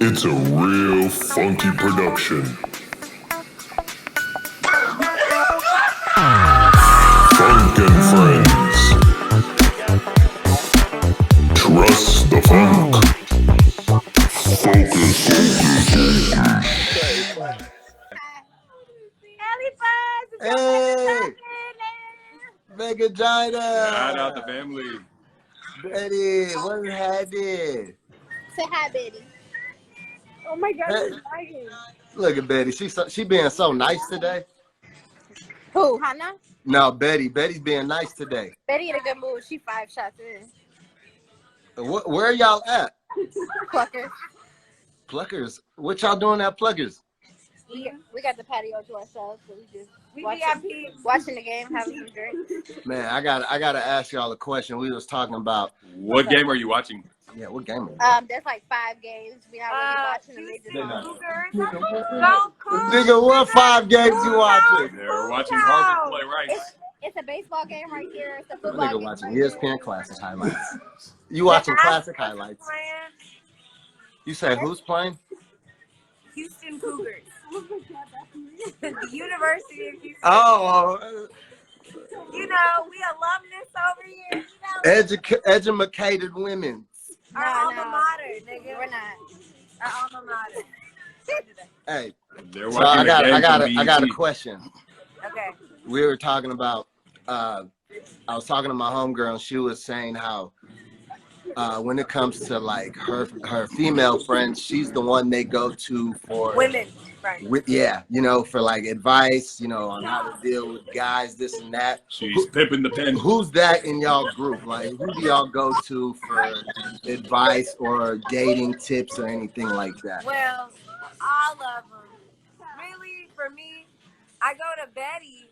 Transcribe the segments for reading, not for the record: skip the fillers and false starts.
It's a real funky production. Funk and Friends. Trust the funk. Hey, Vagina. Shout out the family. Betty, what's happening? Say hi, Betty. Oh my God, Hey. he's lying. Look at Betty. She being so nice today. Who, Hannah? No, Betty. Betty's being nice today. Betty in a good mood. She 5 shots in. Where are y'all at? Clucker. Pluckers. What y'all doing at Pluckers? We got the patio to ourselves, so we just We watching the game, having some drinks. Man, I gotta ask y'all a question. We was talking about What game are you watching? what game is it? There's like 5 games. We not really watching them. They just Nigga, what 5 games you watching? They're watching Harvard play Rice. It's a baseball game right here. It's a That football nigga game watching right ESPN Classic highlights. You watching classic highlights? You say who's playing? Houston Cougars. The University of Houston. Oh, You know, we alumnus over here. You know, educated women. our alma mater, nigga. We're not. Our alma mater. Hey, They're so watching I got the game I got a from question. Okay. We were talking about. I was talking to my homegirl, and she was saying how when it comes to like her female friends, she's the one they go to for Women, right. for like advice, on how to deal with guys, this and that. She's pipping the pen. Who's that in y'all group? Like, who do y'all go to for advice or dating tips or anything like that? Well, all of them. Really, for me, I go to Betty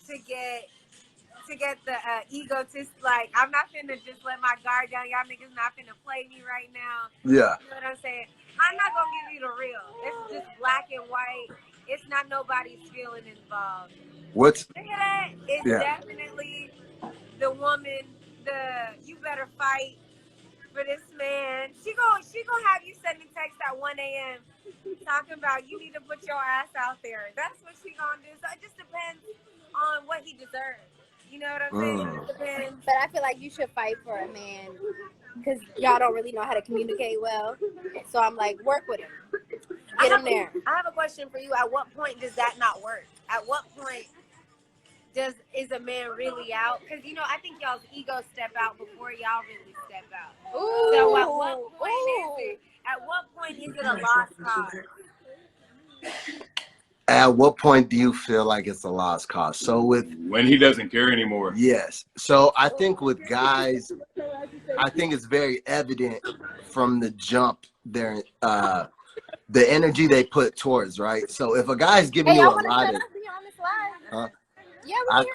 to get the egotist. Like, I'm not finna just let my guard down. Y'all niggas not finna play me right now. Yeah. You know what I'm saying? I'm not gonna give you the real. It's just black and white. It's not nobody's feeling involved. What's Look at that. It's definitely the woman. You better fight for this man. She gonna have you sending text at 1 a.m. talking about you need to put your ass out there. That's what she gonna do. So it just depends on what he deserves. You know what I'm saying? It depends. But I feel like you should fight for a man because y'all don't really know how to communicate well. So I'm like, work with him. Get him there. I have a question for you. At what point does that not work? At what point is a man really out? Because, I think y'all's ego step out before y'all really step out. Ooh. So at what point is it a lost cause? At what point do you feel like it's a lost cause? So When he doesn't care anymore. yes. So I think with guys, I think it's very evident from the jump there, the energy they put towards, right? So if a guy's giving you a lot of, Yeah, we hear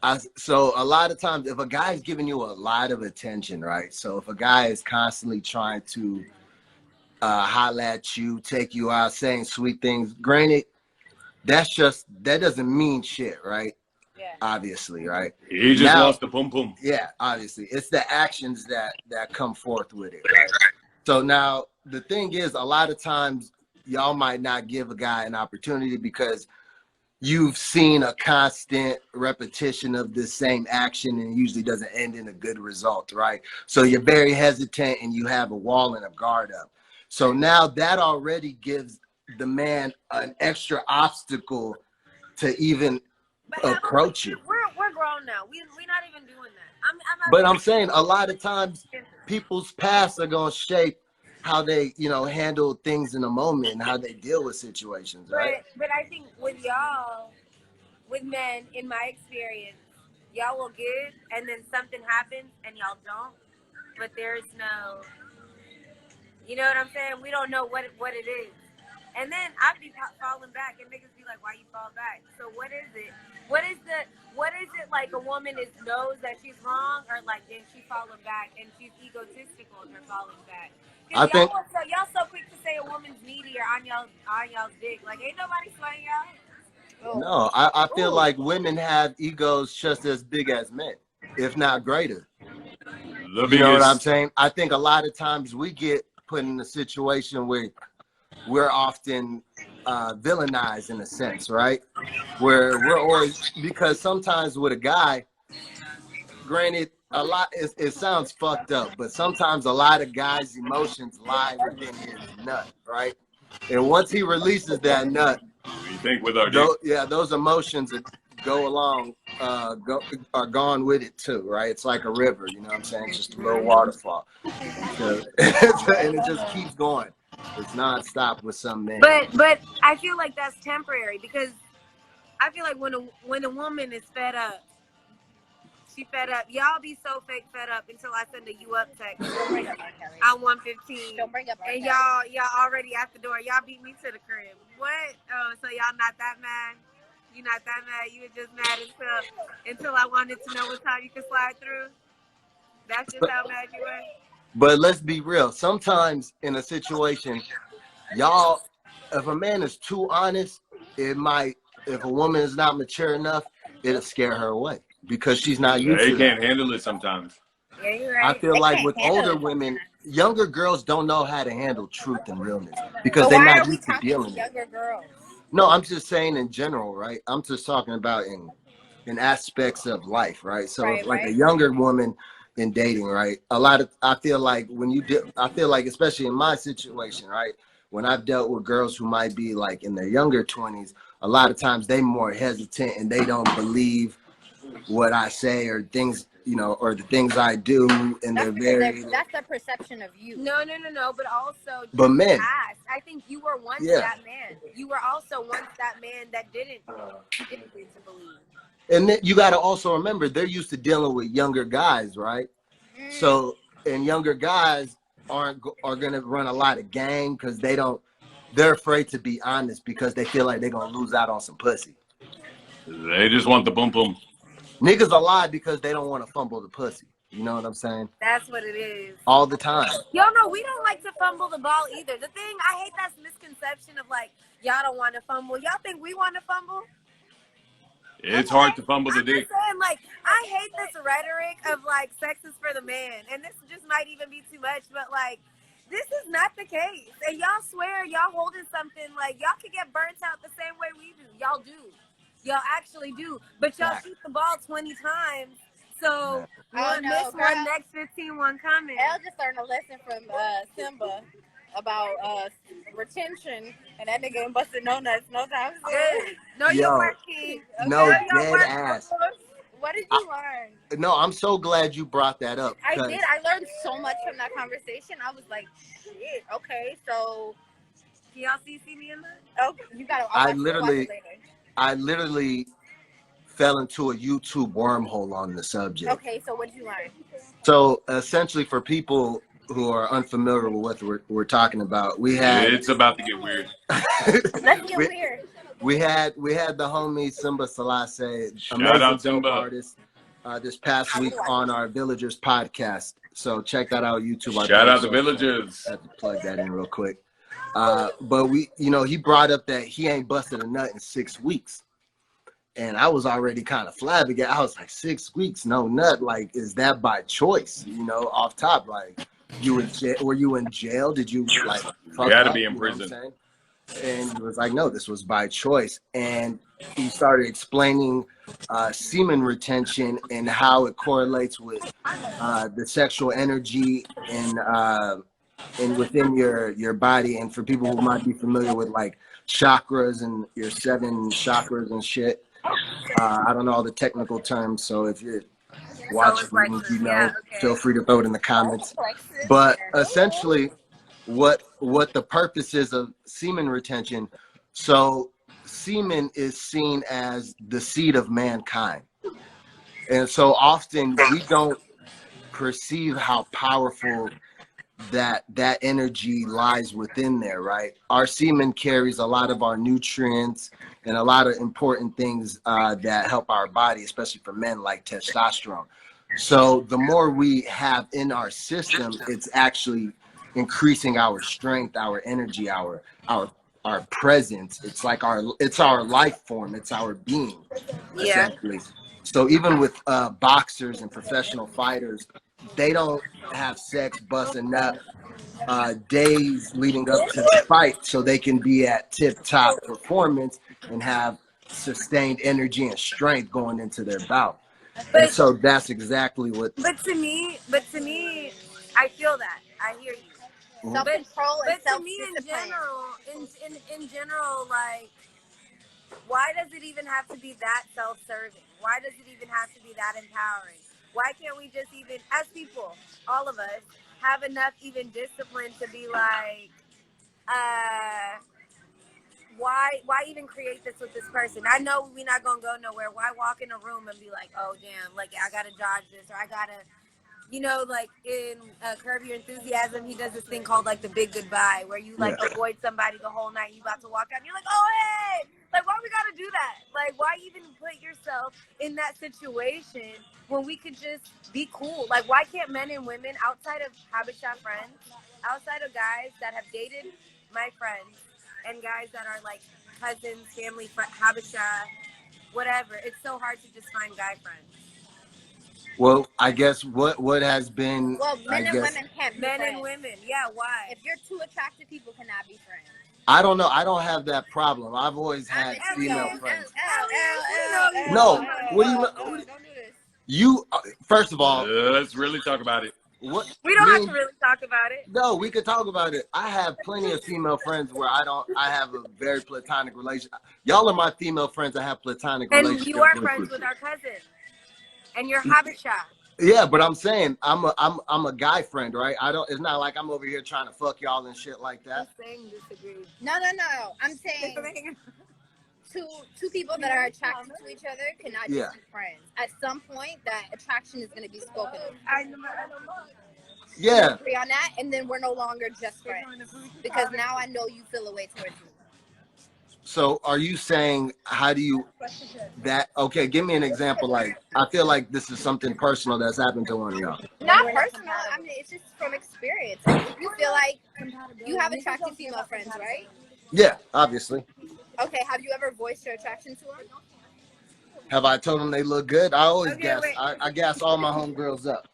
y'all. so a lot of times if a guy's giving you a lot of attention, right? So if a guy is constantly trying to holler at you, take you out, saying sweet things, granted, that doesn't mean shit, right? Yeah. Obviously, right? He just lost the pum pum. Yeah, obviously. It's the actions that come forth with it, right? So now the thing is, a lot of times y'all might not give a guy an opportunity because you've seen a constant repetition of the same action and it usually doesn't end in a good result, right? So you're very hesitant and you have a wall and a guard up. So now that already gives the man an extra obstacle to even approach you. We're grown now. We're not even doing that. But I'm saying a lot of times people's past are going to shape how they, handle things in a moment and how they deal with situations, right? But I think with y'all, with men, in my experience, y'all will give and then something happens and y'all don't. But there's no, you know what I'm saying? We don't know what it is. And then I'd be falling back and niggas be like, why you fall back? So what is it? What is it like a woman knows that she's wrong or like then she's falling back and she's egotistical and they're falling back? I think y'all so quick to say a woman's needy or on y'all's dick. Like ain't nobody slaying y'all. no, I feel like women have egos just as big as men, if not greater. You know what I'm saying? I think a lot of times we get put in a situation where we're often villainized in a sense, right? Where we're always, because sometimes with a guy, granted, it sounds fucked up, but sometimes a lot of guys' emotions lie within his nut, right? And once he releases that nut, You think with our dick? those emotions that go along are gone with it too, right? It's like a river, you know what I'm saying? It's just a little waterfall. So, and it just keeps going. It's nonstop with some men. But I feel like that's temporary, because I feel like when a woman is fed up, she fed up. Y'all be so fake fed up until I send a you up text. I'm 115. Don't bring up our and y'all already at the door. Y'all beat me to the crib. What? Oh, so y'all not that mad? You not that mad? You were just mad until I wanted to know what time you could slide through. That's just how mad you were. But let's be real. Sometimes in a situation, y'all, if a man is too honest, it might. If a woman is not mature enough, it'll scare her away because she's not used They to can't that. handle it sometimes. Yeah, you're right. I feel They like can't with handle older it women, younger girls don't know how to handle truth and realness because But they're why not are we used to talking dealing to with it. younger girls? No, I'm just saying in general, right? I'm just talking about in aspects of life, right? So Right, if like a right. younger woman in dating, right? I feel like I feel like especially in my situation, right? When I've dealt with girls who might be like in their younger 20s, a lot of times they more hesitant and they don't believe what I say or things, you know, or the things I do, and That's they're because very. that's their perception of you. No. But also, But men, past. I think you were once yeah. that man. You were also once that man that didn't get you to believe. And then you got to also remember they're used to dealing with younger guys, right? So, and younger guys are going to run a lot of game because they're afraid to be honest because they feel like they're going to lose out on some pussy. They just want the boom boom. Niggas are lie because they don't want to fumble the pussy. You know what I'm saying? That's what it is. All the time. Yo, no, we don't like to fumble the ball either. The thing, I hate that misconception of like, y'all don't want to fumble. Y'all think we want to fumble? It's hard to fumble the I'm dick. just saying, like, I hate this rhetoric of like sex is for the man, and this just might even be too much, but like, this is not the case. And y'all swear y'all holding something, like y'all could get burnt out the same way we do. Y'all do. Y'all actually do. But y'all shoot the ball 20 times. So one miss, one next 15, one coming. Elle just learned a lesson from Simba about retention, and that nigga ain't busted no nuts no time soon. No, you're working. No, dead ass. What did you learn? No, I'm so glad you brought that up. I did. I learned so much from that conversation. I was like, shit. Okay, so can y'all see me in that? Oh, you gotta. I literally fell into a YouTube wormhole on the subject. Okay, so what did you learn? So essentially, for people who are unfamiliar with what we're talking about, It's about to get weird. Let's get weird. We had the homie Simba Selassie, Shout out amazing Simba. artist, this past week on our Villagers podcast. So check that out, YouTube. Shout out the Villagers. I have to plug that in real quick. But he brought up that he ain't busted a nut in 6 weeks. And I was already kind of flabbergasted. I was like, 6 weeks, no nut. Like, is that by choice? You know, off top, like, were you in jail? Did you like? You had to be in prison. And he was like, no, this was by choice. And he started explaining semen retention and how it correlates with the sexual energy and within your body. And for people who might be familiar with like chakras and your 7 chakras and shit, I don't know all the technical terms. So if you're watching, feel free to throw it in the comments. But essentially, what the purpose is of semen retention. So semen is seen as the seed of mankind. And so often we don't perceive how powerful that energy lies within there, right? Our semen carries a lot of our nutrients and a lot of important things that help our body, especially for men, like testosterone. So the more we have in our system, it's actually increasing our strength, our energy, our presence. It's like our life form. It's our being, essentially. So even with boxers and professional fighters, they don't have sex, bust a nut, days leading up to the fight so they can be at tip-top performance and have sustained energy and strength going into their bout. And so that's exactly what. But to me, I feel that. I hear you. Self-control and But to me, self-discipline. in general, like, why does it even have to be that self-serving? Why does it even have to be that empowering? Why can't we just even, as people, all of us, have enough even discipline to be like, why even create this with this person? I know we're not gonna go nowhere. Why walk in a room and be like, oh damn, like I gotta dodge this, or I gotta, you know, like in Curb Your Enthusiasm, he does this thing called like the big goodbye, where you like avoid somebody the whole night. You about to walk out, and you're like, oh hey, like why we gotta do that? Like why even put yourself in that situation when we could just be cool? Like why can't men and women outside of Habesha friends, outside of guys that have dated my friends, and guys that are like cousins, family, Habesha, whatever, it's so hard to just find guy friends. Well, I guess what has been. Well, men and women can't be Men friends. and women, yeah. Why? If you're two attractive people, cannot be friends. I don't know. I don't have that problem. I've always had female friends. No, what do you? Don't do this. You first of all, Let's really talk about it. what We don't have to really talk about it. No, we could talk about it. I have plenty of female friends where I have a very platonic relationship. Y'all are my female friends I have platonic relationships. And you are friends with our cousin. And you're Habesha. Yeah, but I'm saying I'm a guy friend, right? It's not like I'm over here trying to fuck y'all and shit like that. I'm saying disagree. No. I'm saying two people that are attracted to each other cannot just be friends. At some point, that attraction is going to be spoken of. Yeah. Agree on that, and then we're no longer just friends because now I know you feel a way towards me. So are you saying, how do you okay, give me an example. Like, I feel like this is something personal that's happened to one of y'all. Not personal. I mean, it's just from experience. If you feel like you have attractive female friends, right? Yeah, obviously. Okay, have you ever voiced your attraction to them? Have I told them they look good? I always Okay, gas. wait. I gas all my homegirls up.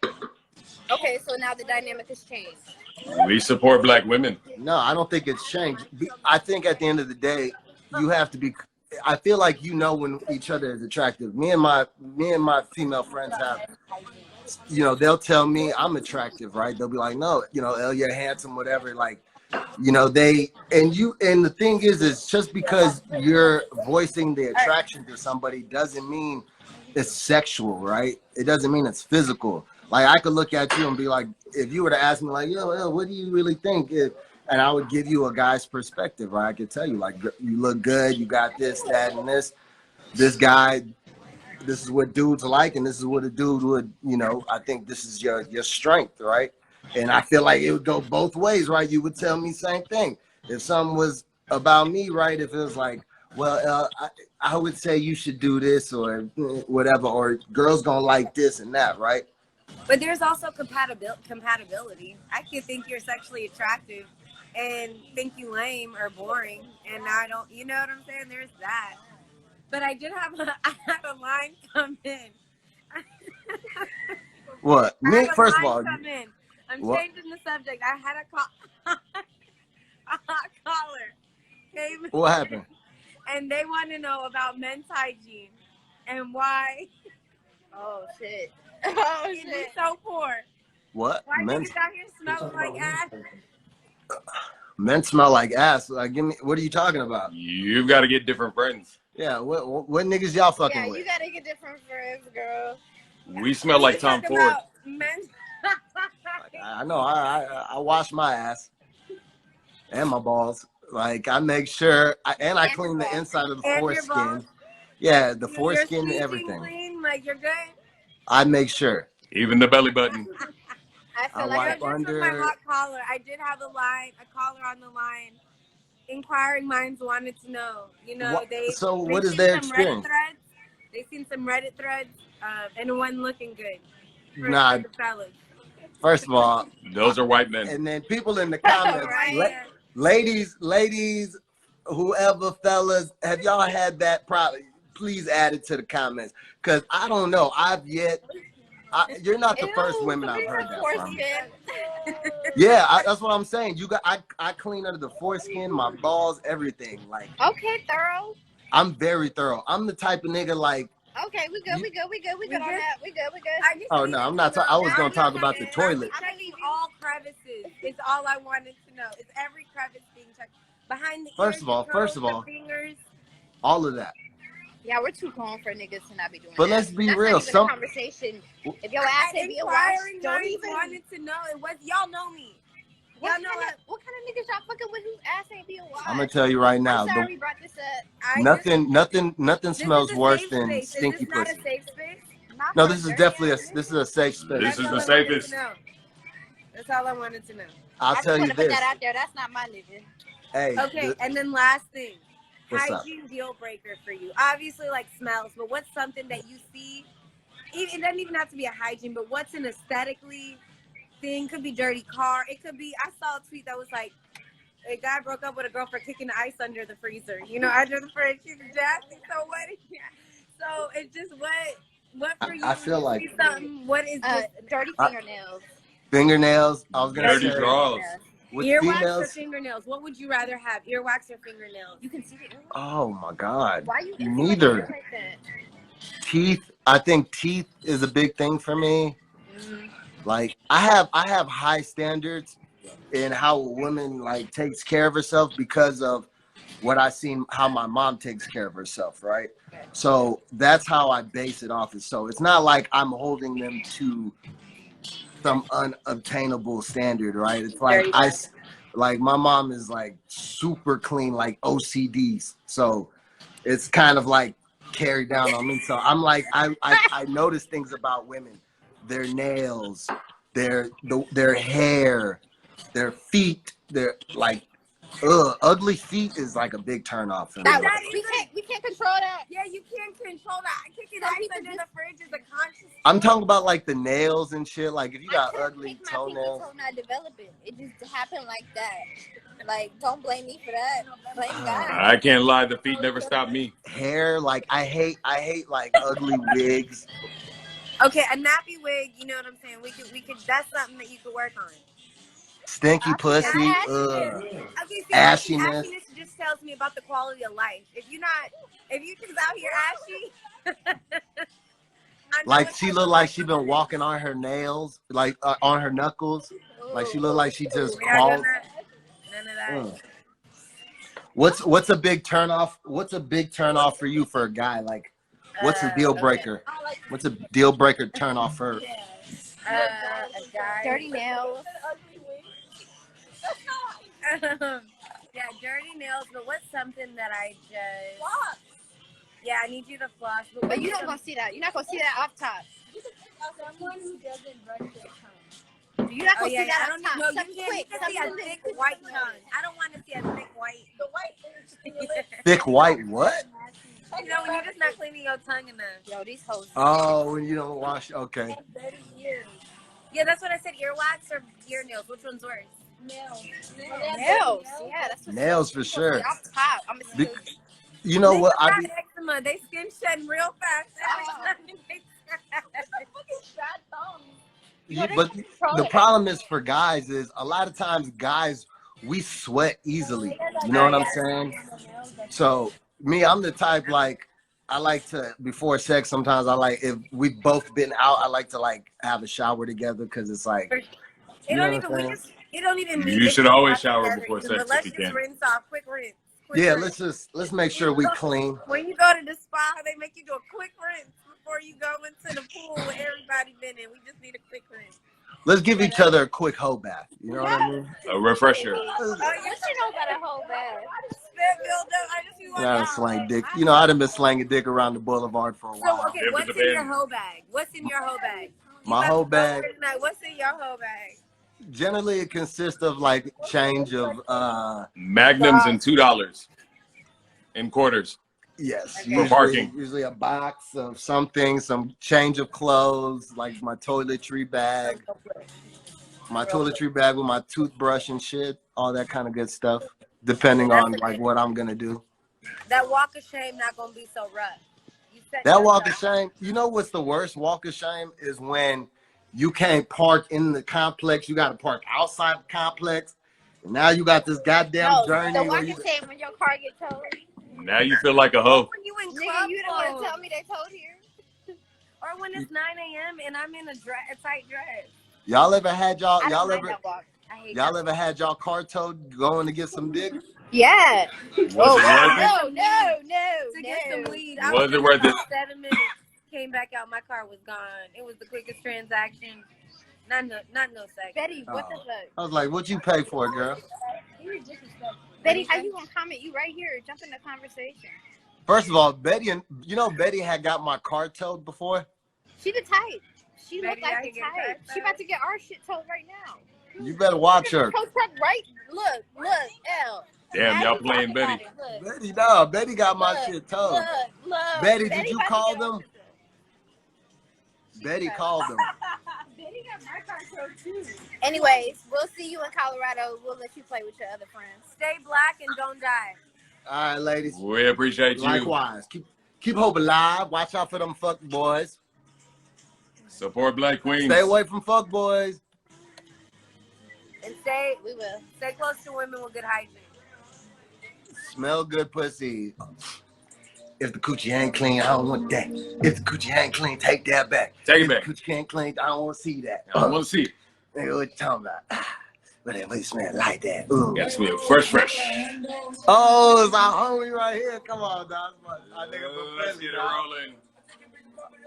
Okay, so now the dynamic has changed. We support black women. No, I don't think it's changed. I think at the end of the day, you have to be. I feel like you know when each other is attractive. Me and my female friends have, you know, they'll tell me I'm attractive, right? They'll be like, no, you know, El, you're handsome, whatever. Like, you know, and the thing is just because you're voicing the attraction to somebody doesn't mean it's sexual, right? It doesn't mean it's physical. Like, I could look at you and be like, if you were to ask me, like, yo, El, what do you really think? And I would give you a guy's perspective, right? I could tell you, like, you look good, you got this, that, and this. This guy, this is what dudes like, and this is what a dude would, you know, I think this is your strength, right? And I feel like it would go both ways, right? You would tell me same thing. If something was about me, right? If it was like, well, I would say you should do this or whatever, or girls gonna like this and that, right? But there's also compatibility. I could think you're sexually attractive and think you lame or boring, and I don't, you know what I'm saying? There's that. But I had a line come in. What? Me, first of all, come in. I'm what? changing the subject. I had a caller came in, What happened? and they want to know about men's hygiene and why Oh shit! it's so poor. What? Why niggas out here smelling like ass? Men smell like ass. Like, give me. What are you talking about? You've got to get different friends. Yeah. What niggas y'all fucking Yeah, with? you gotta get different friends, girl. We smell like Tom Talk Ford. about men's I know. I wash my ass and my balls. Like, I make sure, I clean the inside of the And your foreskin. balls? Yeah, the You're foreskin and squeaking everything. clean, like you're good. I make sure. Even the belly button. I feel I like wipe Just with my under. hot caller, I did have a caller on the line. Inquiring minds wanted to know. You know, What- they. so they what is seen their some experience? Reddit threads. They seen some Reddit threads, and one looking good. For Nah, the fellas. first of all, Those are white men. and then people in the comments, Right. ladies, whoever, fellas, have y'all had that problem? Please add it to the comments, because I don't know. You're not the Ew, first women I've look heard at that from. foreskin. Yeah, that's what I'm saying. I clean under the foreskin, my balls, everything. Like, Okay, thorough. I'm very thorough. I'm the type of nigga like. Okay, we good. We good on that. We good. I just Oh no, I'm not. I was gonna talk about the toilet. I'm checking all crevices. It's all I wanted to know. It's every crevice being checked. Behind the ears, First of all, the fingers. all of that. Yeah, we're too grown for niggas to not be doing But that. let's be That's real. Not even a conversation. If your ass ain't being washed, don't even. Wanted to know. It was y'all know me. Y'all know What kind of niggas y'all fucking with whose ass ain't being washed? I'm gonna tell you right now. I'm sorry we brought this up. Nothing smells worse than stinky pussy. Is this not a safe space? No, this is definitely a safe space. This is the safest. That's all I wanted to know. I'll tell you I just want to put this. that out there. That's not my nigga. Hey. Okay, and then last thing. What's up? Hygiene deal breaker for you. Obviously, like smells, but what's something that you see? It doesn't even have to be a hygiene, but what's an aesthetically thing? Could be dirty car. It could be. I saw a tweet that was like, a guy broke up with a girl for kicking the ice under the freezer. You know, under the fridge. She's jacked. So what? So it's just what for you? I feel like something. What is dirty fingernails? Fingernails. I was gonna Dirty say draws. with earwax females. or fingernails? What would you rather have? Earwax or fingernails? You can see the earwax. Oh my God. Why you Neither. like that? Teeth. I think teeth is a big thing for me. Like I have high standards in how a woman like takes care of herself because of what I seen how my mom takes care of herself, right? So that's how I base it off. So it's not like I'm holding them to some unobtainable standard, right? It's like like my mom is like super clean, like OCDs. So it's kind of like carried down on me. So I'm like, I notice things about women, their nails, their hair, their feet, their like, ugly feet is like a big turn off for me. We can't control that. Yeah, you can't control that. Kicking ice under the fridge is a conscious. I'm talking about like the nails and shit. Like if you got I ugly toenails. My pinky toe not developing. It just happened like that. Like, don't blame me for that. Blame God. I can't lie. The feet never stopped me. Hair, like I hate like ugly wigs. Okay, a nappy wig. You know what I'm saying? We could. That's something that you could work on. Stinky pussy. Okay, see, ashiness. Ashiness just tells me about the quality of life. If you just out here ashy. Like she look like she been walking on her nails, like on her knuckles. Like she look like she just crawled. None of that. What's a big turn off? What's a big turn off for you for a guy? Like, what's a deal breaker? What's a deal breaker turn off for? Dirty nails. Yeah, dirty nails. But what's something that I just? Floss. Yeah, I need you to floss. But you don't gonna see that. You're not gonna see that off top. Someone who doesn't brush their tongue. You're not gonna see that off top. No, you can't see a thick white tongue. I don't want to see a thick white. The white. Thick white what? You know when you're just not cleaning your tongue enough. Yo, these hoes. Oh, when you don't wash. Okay. Yeah, that's what I said. Earwax or ear nails? Which one's worse? Nails. Yeah, that's what nails for sure. Off top. I'm gonna see. You know what? Eczema. They skin shedding real fast. But the problem is for guys is a lot of times guys we sweat easily. You know what I'm saying? So me, I'm the type like I like to before sex. Sometimes I like if we've both been out. I like to like have a shower together because it's like. You don't even. You should always shower before sex but let's if you just can. rinse off. Quick rinse. Yeah, let's make sure we clean. When you go to the spa, they make you do a quick rinse before you go into the pool with everybody been in. We just need a quick rinse. Let's give each other a quick hoe bath. You know what I mean? A refresher. What you know about a whole bag? Yeah, slang dick. You know, I done been slanging dick around the boulevard for a while. So, okay, what's in your hoe bag? What's in your hoe bag? My hoe bag. What's in your hoe bag? Generally, it consists of like change of Magnums and $2 in quarters. yes, For parking. Usually a box of something, some change of clothes, like my toiletry bag. My toiletry bag with my toothbrush and shit, all that kind of good stuff, depending on like what I'm gonna do. That walk of shame not gonna be so rough. You That walk of shame, you know what's the worst walk of shame is when you can't park in the complex. You got to park outside the complex. And now you got this goddamn journey. The walk of shame when your car get towed. Now you feel like a hoe. When you in Nigga, club you don't want to tell me they towed here. or when it's 9 a.m. and I'm in a tight dress. Y'all ever had y'all I don't y'all like ever that walk. I hate y'all that. ever had y'all car towed going to get some dick? Yeah. Was it worth it? No. To get some weed. Was I was it in worth there it? for 7 minutes. Came back out, my car was gone. It was the quickest transaction. Not no sex. Betty, what the fuck? I was like, what you pay for, girl? Betty, how you gonna comment? You right here. Jump in the conversation. First of all, Betty had got my car towed before. She the type. She Betty look out like here the getting type. car She about to get our shit towed right now. You better watch her. Tow truck, right? Look, L. Damn, Now y'all you playing talking Betty. about it. Look, Betty got my shit towed. Look. Betty, did you about to call get our them? shit towed. Betty called them. Betty got my car towed too. Anyways, we'll see you in Colorado. We'll let you play with your other friends. Stay black and don't die. All right, ladies. We appreciate you. Likewise. Keep hope alive. Watch out for them fuck boys. Support Black Queens. Stay away from fuck boys. And We will. stay close to women with good hygiene. Smell good pussy. If the coochie ain't clean, I don't want that. If the coochie ain't clean, take that back. Take it if back. the coochie ain't clean, I don't want to see that. I want to see it. Nigga, what you talking about? But it smell like that. Ooh. Gotta smell fresh. Oh, it's our homie right here. Come on, dog. Our nigga from Let's Philly, get it dog. rolling.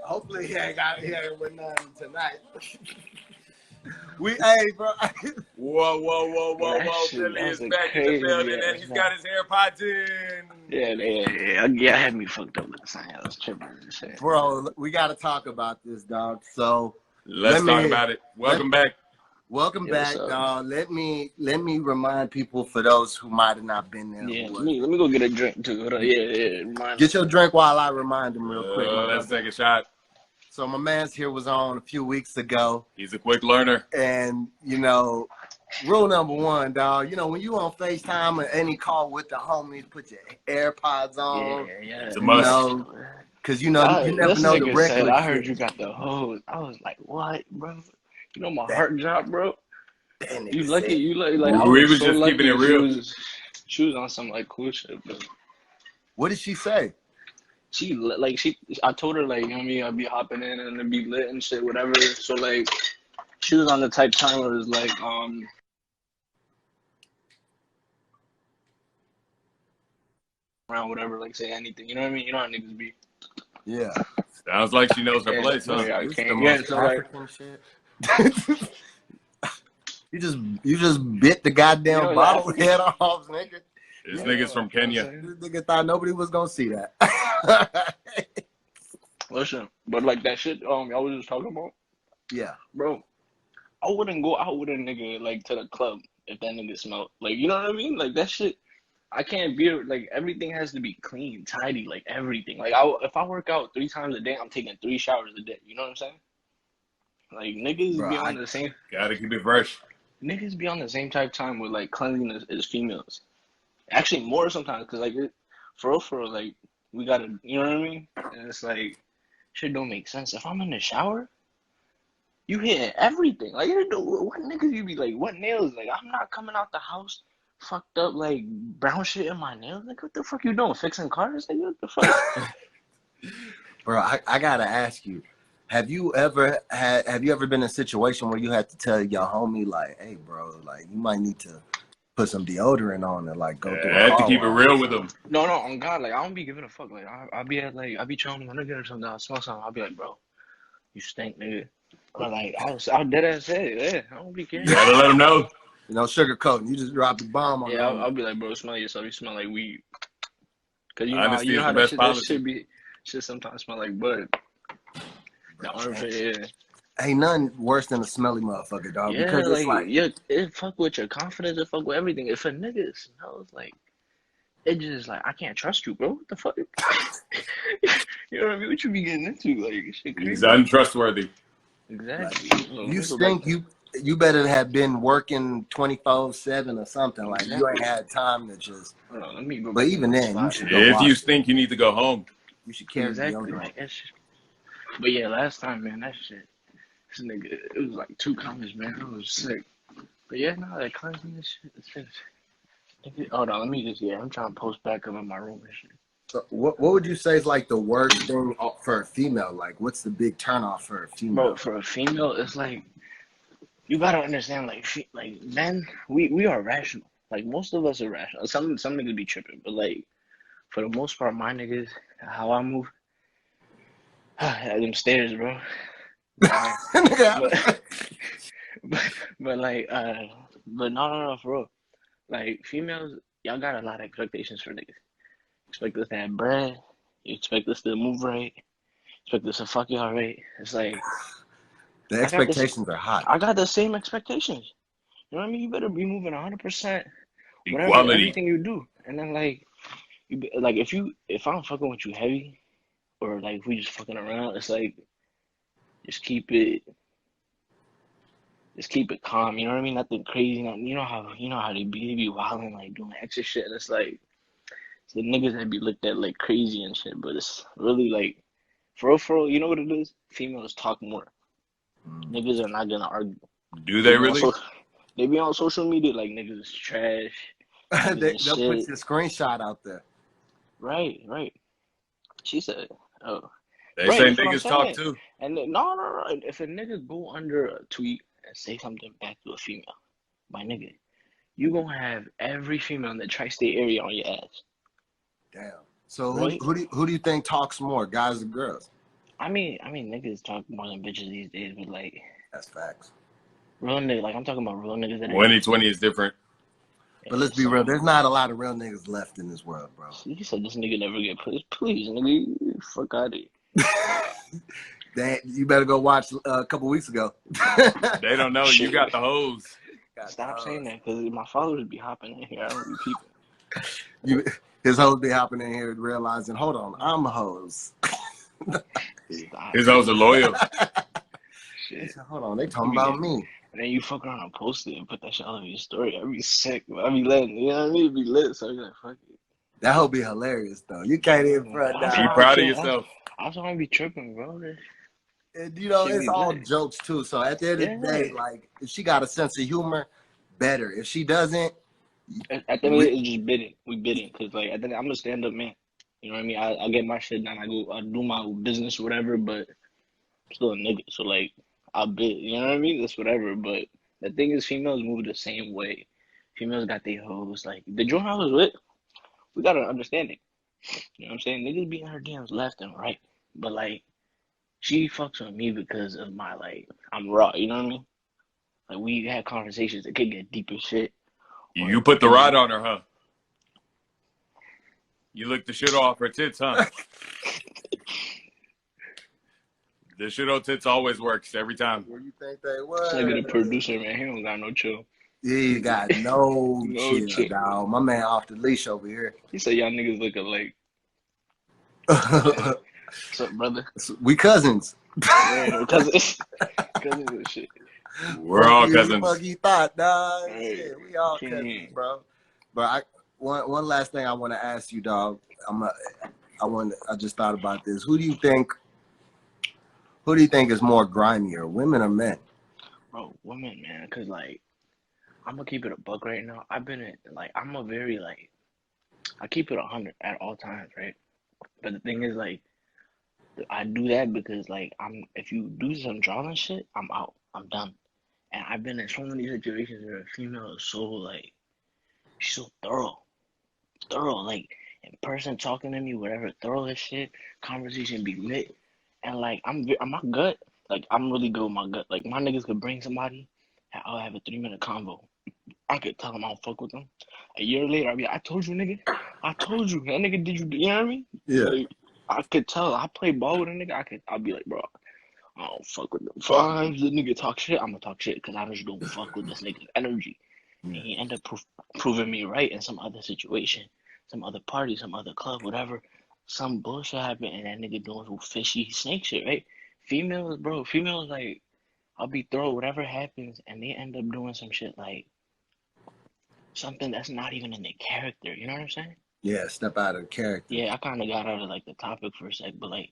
Hopefully he ain't got here with nothing tonight. Hey, bro. That shit, Philly that is was a back in the crazy building ass and he's night. got his AirPods in. Yeah, had me fucked up last night. I was tripping and shit. Bro, we got to talk about this, dog. So Let's talk about it. Welcome back. Welcome Yeah, back, dog. Let me remind people, for those who might have not been there. Yeah, let me go get a drink too. Hold on. Yeah. Get your drink while I remind them real quick. Let's take a shot. So my man's here was on a few weeks ago. He's a quick learner. And, rule number one, dog, when you on FaceTime or any call with the homies, put your AirPods on. Yeah. It's a must. Because, you never know the regular said, I heard shit. you got the hose. I was like, what, bro? You know my heart dropped, bro. You lucky, like I We was was so just lucky keeping it real. She was on some like cool shit, but What did she say? I told her like, you know what I mean, I'd be hopping in and it'd be lit and shit, whatever. So like, she was on the type time where it was like, around whatever, like say anything, you know what I mean? You know how niggas be. Yeah. Sounds like she knows her place, huh? Yeah, It's the most African shit. You just bit the goddamn bottle head off, nigga. This nigga's from Kenya. This nigga thought nobody was gonna see that. Listen, but like that shit, I was just talking about. Yeah, bro, I wouldn't go out with a nigga like to the club if that nigga smelled. Like, you know what I mean? Like that shit, I can't be like everything has to be clean, tidy, like everything. Like if I work out 3 times a day, I'm taking 3 showers a day. You know what I'm saying? Like niggas be on the same. Gotta keep it fresh. Niggas be on the same type time with like cleanliness as females. Actually, more sometimes, cause like for real, like we gotta, you know what I mean? And it's like shit don't make sense. If I'm in the shower, you hitting everything. Like what niggas you be like? What nails? Like I'm not coming out the house fucked up like brown shit in my nails. Like what the fuck you doing? Fixing cars? Like what the fuck? Bro, I gotta ask you. Have you ever been in a situation where you had to tell your homie like, hey bro, like you might need to put some deodorant on and like go through I had to keep it real with them. No, on God, like I don't be giving a fuck. Like I'll be at like I be trying to nigga or something, I'll smell something, I'll be like, bro, you stink, nigga. But like I'll dead ass say it, yeah. I don't be caring. You gotta let them know. Sugarcoating. You just drop the bomb on them. I'll be like, bro, smell yourself, you smell like weed. Cause you Honesty know how is the best that shit sometimes smell like bud. Ain't nothing worse than a smelly motherfucker, dog. Yeah, because it's like it fuck with your confidence, it fuck with everything. If a nigga smells like, it just like I can't trust you, bro. What the fuck? You know what I mean? What you be getting into? Like shit crazy. He's untrustworthy. Exactly. Like, you stink. You better have been working 24/7 or something. Like you ain't had time to just. Let me go. But even then, you should go. If you stink, you need to go home. You should carry Exactly. deodorant. Like that shit. But yeah, last time, man, that shit. This nigga, it was like 2 comments, man. I was sick. But yeah, no, that cleanliness shit. It's just, hold on, let me just. Yeah, I'm trying to post back up in my room and shit. So what would you say is like the worst thing for a female? Like, what's the big turnoff for a Bro, female? for a female, it's like you gotta understand, like, like men, we are rational. Like most of us are rational. Some niggas be tripping, but like for the most part, my niggas, how I move, them stairs, bro. Dying. But but like but no, for real. Like females, y'all got a lot of expectations for niggas. Expect us to have bread. You expect us to move right. Expect us to fuck y'all right. It's like The I got this. expectations are hot. I got the same expectations. You know what I mean? You better be moving 100%, whatever, Equality. everything you do. And then like, like if I'm fucking with you heavy, or like if we just fucking around, it's like just keep it, calm. You know what I mean? Nothing crazy. Nothing, you know how they be wilding, like doing extra shit. And it's like it's the niggas that be looked at like crazy and shit. But it's really like for real. You know what it is? Females talk more. Niggas are not gonna argue. Do They they be on really? so they be on social media like niggas is trash. Niggas ain't They'll put shit. your screenshot out there. Right. She said, oh, They right, say that's what I'm niggas talk saying. too. And then, no. If a nigga go under a tweet and say something back to a female, my nigga, you gonna have every female in the tri-state area on your ass, Damn. So right? who do you think talks more, guys or girls? I mean, niggas talk more than bitches these days, but like That's facts. real niggas, like I'm talking about real niggas that are 2020 is different. But let's be real. There's not a lot of real niggas left in this world, bro. You said this nigga never get pushed. Please, nigga, fuck out of here. You better go watch a couple weeks ago. They don't know. You got the hose. Stop saying that, because my followers be hopping in here. I don't be peeping. His hoes be hopping in here realizing, hold on, I'm a hose. His hoes are loyal. Shit. Hold on, they talking about me. And then you fuck around and post it and put that shit all over your story. I'd be sick. I be letting, you know what I mean? It'd be lit, so you're like, fuck it. That would be hilarious, though. You can't even front Be down. proud of yourself. I'm trying to be tripping, bro. And, it's all jokes, too. So at the end of the day, like, if she got a sense of humor, better. If she doesn't, at the end of it, it's just bidding. We bidding. Because, like, at the end, I'm a stand-up man. You know what I mean? I get my shit done. I do my business or whatever, but I'm still a nigga. So, like, I'll bid. You know what I mean? That's whatever. But the thing is, females move the same way. Females got their hoes. Like, the joint I was with, we got an understanding. You know what I'm saying? Niggas be in her DMs left and right. But, like, she fucks with me because of my, like, I'm raw. You know what I mean? Like, we had conversations that could get deep as shit. You put the rod on her, huh? You licked the shit off her tits, huh? The shit on tits always works every time. where you think they were? This nigga the producer, man. He don't got no chill. He got no, No chill, dog. My man off the leash over here. He said y'all niggas look alike. What's up, brother? We cousins. Man, cousins and shit. We're all cousins. Fuck you thought, dog. Right. Shit, we all cousins, bro. But one last thing I want to ask you, dog. I just thought about this. Who do you think is more grimier, women or men? Bro, women, man. Cause like, I'm gonna keep it a buck right now. I've been in, like, I'm a very, like, I keep it 100 at all times, right? But the thing is, like, I do that because, like, if you do some drama shit, I'm out. I'm done. And I've been in so many situations where a female is so, like, she's so thorough, like, in person talking to me, whatever, thorough as shit, conversation be lit. And, like, I'm my gut, like, I'm really good with my gut. Like, my niggas could bring somebody, and I'll have a 3-minute convo. I could tell them I don't fuck with them. A year later, I'll be like, I told you, nigga. I told you. That nigga did you know what I mean? Yeah. Like, I could tell. I play ball with a nigga. I'll be like, bro, I don't fuck with them. Fine, the nigga talk shit, I'm gonna talk shit because I just don't fuck with this nigga's energy. And he end up proving me right in some other situation, some other party, some other club, whatever. Some bullshit happened and that nigga doing some fishy snake shit, right? Females, like, I'll be thrown whatever happens and they end up doing some shit like something that's not even in their character. You know what I'm saying? Yeah, step out of the character. Yeah, I kind of got out of like the topic for a sec, but like,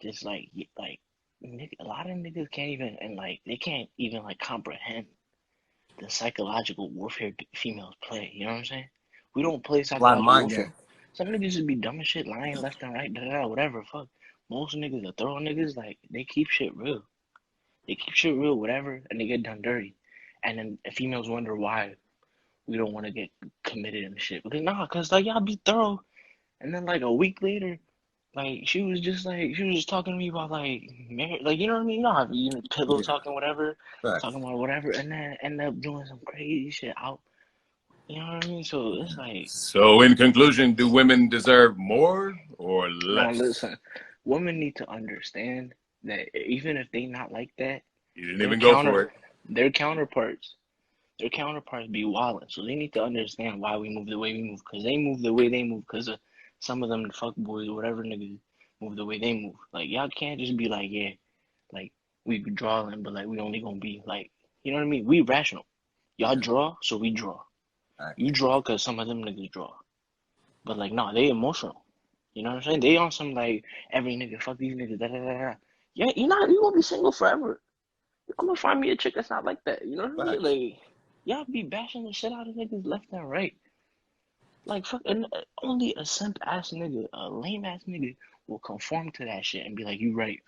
just like, a lot of niggas can't even, and like, they can't even like comprehend the psychological warfare females play. You know what I'm saying? We don't play A lot of psychological mind warfare. game. Some niggas just be dumb as shit, lying left and right, whatever. Fuck. Most niggas, the thorough niggas, like, they keep shit real. They keep shit real, whatever, and they get done dirty. And then females wonder why we don't want to get committed and shit. Because like y'all be thorough. And then like a week later, like she was just talking to me about like marriage, like you know what I mean? You know how you pillow Yeah, talking whatever, facts. talking about whatever, and then end up doing some crazy shit out. You know what I mean? So it's like, So, in conclusion, do women deserve more or now less? listen, women need to understand that even if they not like that, You didn't their even go for counter it. their counterparts their counterparts be wildin'. So they need to understand why we move the way we move, because they move the way they move, because some of them fuck boys or whatever niggas move the way they move. Like y'all can't just be like, yeah, like we be drawing, but like we only gonna be like, you know what I mean? We rational. Y'all Yeah, draw, so we draw. facts. You draw because some of them niggas draw. But like, nah, they emotional. You know what I'm saying? They on some like every nigga fuck these niggas. Da, da, da, da. Yeah, you gonna be single forever. I'm gonna find me a chick that's not like that. You know what I mean? Facts. Like, y'all be bashing the shit out of niggas left and right. Like, fuck, and only a simp ass nigga, a lame ass nigga, will conform to that shit and be like, you right,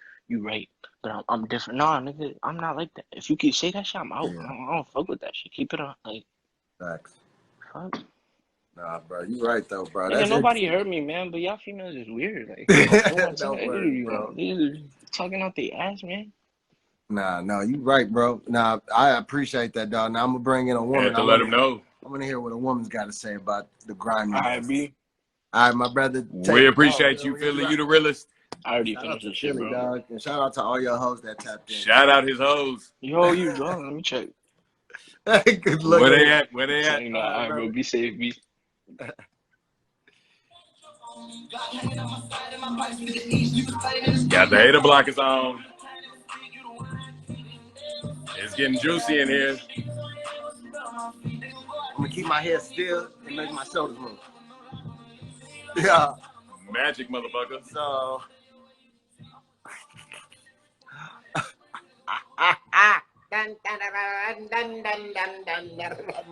but I'm different. Nah, nigga, I'm not like that. If you could say that shit, I'm out. Yeah, I don't fuck with that shit. Keep it on. Like, facts. fuck. Nah, bro, you right though, bro. Nigga, That's nobody interesting. heard me, man, but y'all females is weird. Like, they want to Don't tell worry, you bro. want. They just talking out their ass, man. Nah, no, you right, bro. Nah, I appreciate that, dog. Now I'm gonna bring in a woman. Had to let them know. I want to hear what a woman's got to say about the Alright, griminess. B. All right, my brother, We take it off. appreciate you, Philly. You the realest. I already Shout out finished to this shit, Philly, bro. dog, and shout out to all your hoes that tapped in. Shout out his hoes. Yo, you drawing? Let me check. Good luck. Where they at? Where they So, at? you know, alright, bro. Be safe, be. Got the hater blockers on. It's getting juicy in here. I'm gonna keep my head still and make my shoulders move. Yeah. Magic, motherfucker. So.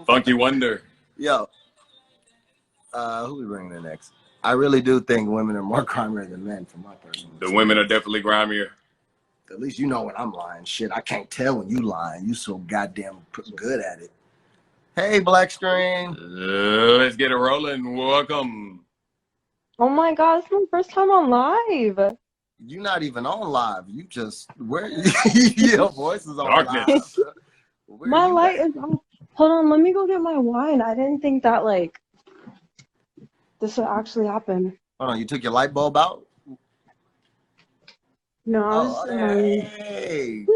Funky Wonder. Yo, who we bringing in next? I really do think women are more grimier than men, from my personal The experience. women are definitely grimier. At least you know when I'm lying. Shit, I can't tell when you lying. You so goddamn good at it. Hey, Blackstream. Let's get it rolling. Welcome. Oh my God, it's my first time on live. You're not even on live. You just where your voice is on Darkness. live. Where My you light at? is on. Hold on, let me go get my wine. I didn't think that like this would actually happen. Hold on, you took your light bulb out? No, I Oh, was hey.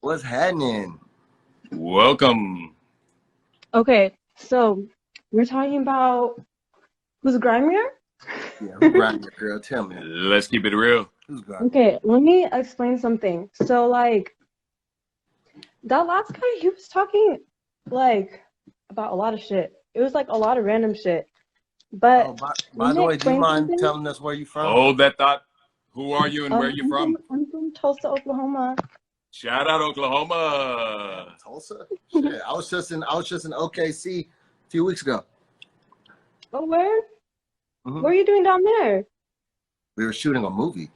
What's happening? Welcome. Okay, so we're talking about who's grimier? Yeah, who's grinding, girl? Tell me. Let's keep it real. Who's grinding? Okay, let me explain something. So like that last guy, he was talking like about a lot of shit. It was like a lot of random shit. But Oh, by let the me way, do you explain mind something. telling us where you from? Hold that thought. Who are you and where you from? I'm from Tulsa, Oklahoma. Shout out Oklahoma. Tulsa? Shit, I was just in OKC a few weeks ago. Oh, where? Mhm. What are you doing down there? We were shooting a movie.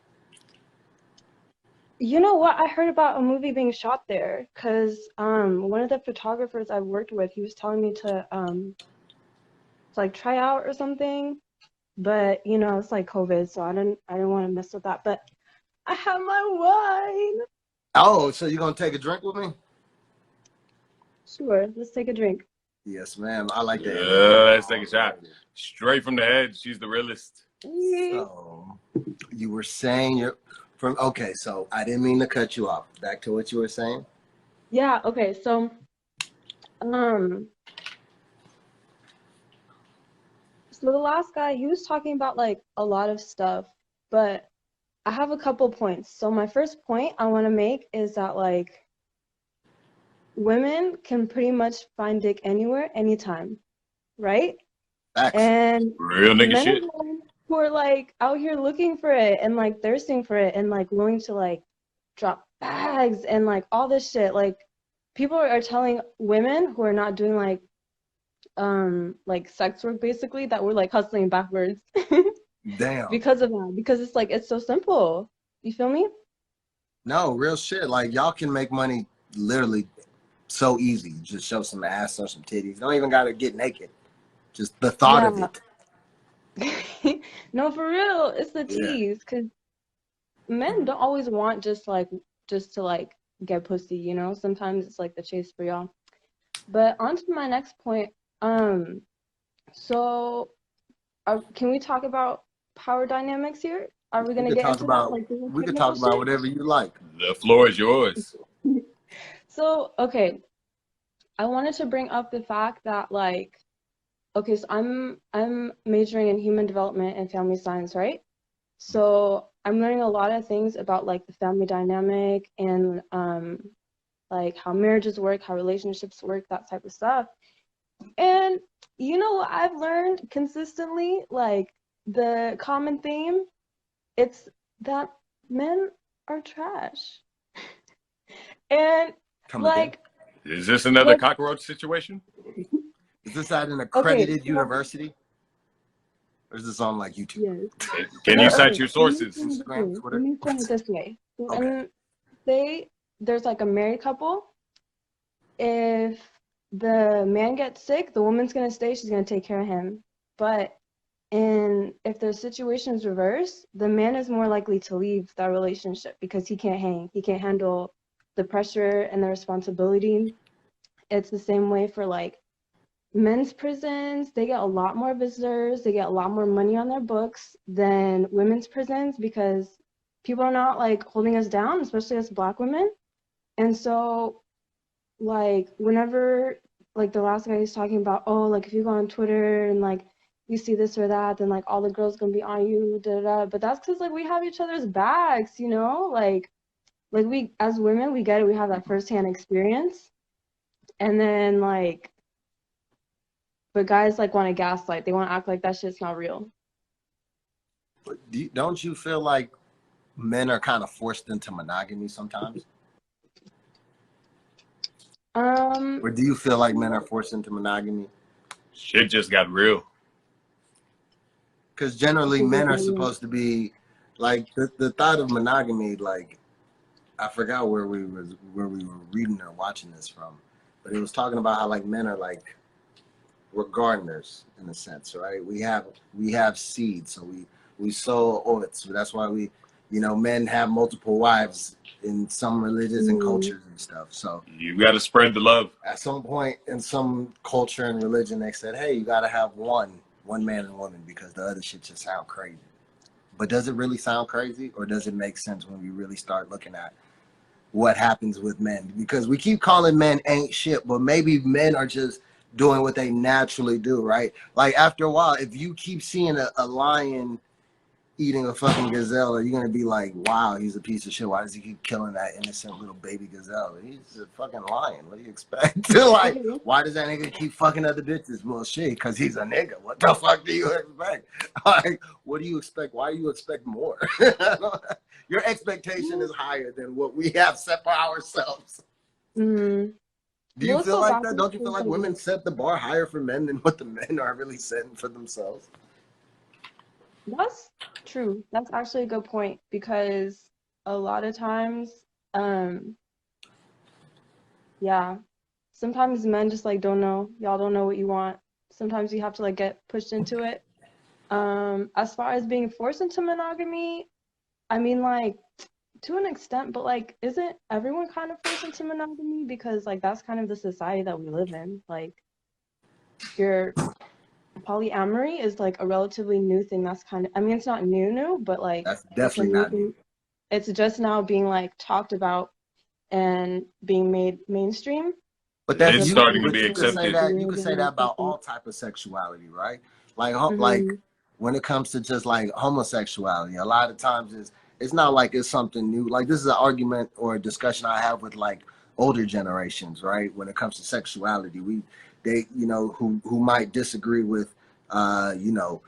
You know what? I heard about a movie being shot there because one of the photographers I worked with, he was telling me to like try out or something. But you know, it's like COVID, so I didn't want to mess with that. But I have my wine. Oh, so you gonna take a drink with me? Sure, let's take a drink. Yes, ma'am. I like that. Let's take a shot. Straight from the head. She's the realest. So you were saying you're from okay, so I didn't mean to cut you off. Back to what you were saying. Yeah, okay, so so the last guy, he was talking about like a lot of stuff, but I have a couple points. So my first point I want to make is that like women can pretty much find dick anywhere, anytime, right? Facts. And Real nigga men shit. who are like out here looking for it and like thirsting for it and like willing to like drop bags and like all this shit. Like people are telling women who are not doing like sex work basically that we're like hustling backwards Damn. because of that. Because it's like it's so simple. You feel me? No, real shit. Like y'all can make money literally so easy. Just show some ass or some titties. Don't even gotta get naked. Just the thought of Yeah. it. No, for real, it's the Yeah. tease because men don't always want just to like get pussy, you know? Sometimes it's like the chase for y'all. But on to my next point. So can we talk about power dynamics here? Are we We gonna could get talk into that, about like the we could technical talk about shit? whatever you like. The floor is yours. So, okay, I wanted to bring up the fact that like, okay, so I'm majoring in human development and family science, right? So I'm learning a lot of things about like the family dynamic and like how marriages work, how relationships work, that type of stuff. And you know what I've learned consistently, like the common theme, it's that men are trash. And Come again. like Is this another like cockroach situation? Is this at an okay, accredited university? Or is this on like YouTube? yes. Can So you okay, cite your let me sources? explain it this Instagram, way. Let Twitter? me explain it this way. So, Okay. and say there's like a married couple. If the man gets sick, the woman's gonna stay, she's gonna take care of him. But if the situation is reversed, the man is more likely to leave that relationship because he can't hang. He can't handle the pressure and the responsibility. It's the same way for like men's prisons. They get a lot more visitors, they get a lot more money on their books than women's prisons because people are not like holding us down, especially as Black women. And so like whenever like the last guy was talking about, oh, like if you go on Twitter and like you see this or that, then like all the girls gonna be on you, da da da. But that's because like we have each other's backs, you know? Like we as women, we get it, we have that firsthand experience. And then like but guys like want to gaslight. They want to act like that shit's not real. But don't you feel like men are kind of forced into monogamy sometimes? Or do you feel like men are forced into monogamy? Shit just got real. Because generally men are supposed to be like the thought of monogamy, like I forgot where we were reading or watching this from, but it was talking about how like men are like we're gardeners in a sense, right? We have seeds, so we sow oats. So that's why men have multiple wives in some religions and cultures and stuff. So You got to spread the love. at some point in some culture and religion, they said, hey, you got to have one man and woman because the other shit just sound crazy. But does it really sound crazy, or does it make sense when we really start looking at what happens with men? Because we keep calling men ain't shit, but maybe men are just doing what they naturally do, right? Like after a while, if you keep seeing a lion eating a fucking gazelle, are you gonna be like, wow, he's a piece of shit? Why does he keep killing that innocent little baby gazelle? He's a fucking lion. What do you expect? Like, why does that nigga keep fucking other bitches? Well, shit, because he's a nigga. What the fuck do you expect? Like, what do you expect? Why do you expect more? Your expectation is higher than what we have set for ourselves. Mm-hmm. Do you feel like that? Don't you feel like women set the bar higher for men than what the men are really setting for themselves? That's true. That's actually a good point because a lot of times, yeah, sometimes men just like don't know. Y'all don't know what you want. Sometimes you have to like get pushed into it. As far as being forced into monogamy, I mean like to an extent, but like isn't everyone kind of forced into monogamy because like that's kind of the society that we live in. Like your polyamory is like a relatively new thing. That's kind of, I mean, it's not new, but like That's definitely not new. It's just now being like talked about and being made mainstream. But that's starting to be you could say accepted. that about all type of sexuality, right? Like Mm-hmm. like when it comes to just like homosexuality, a lot of times it's not like it's something new. Like this is an argument or a discussion I have with like older generations, right? When it comes to sexuality, they who might disagree with you know,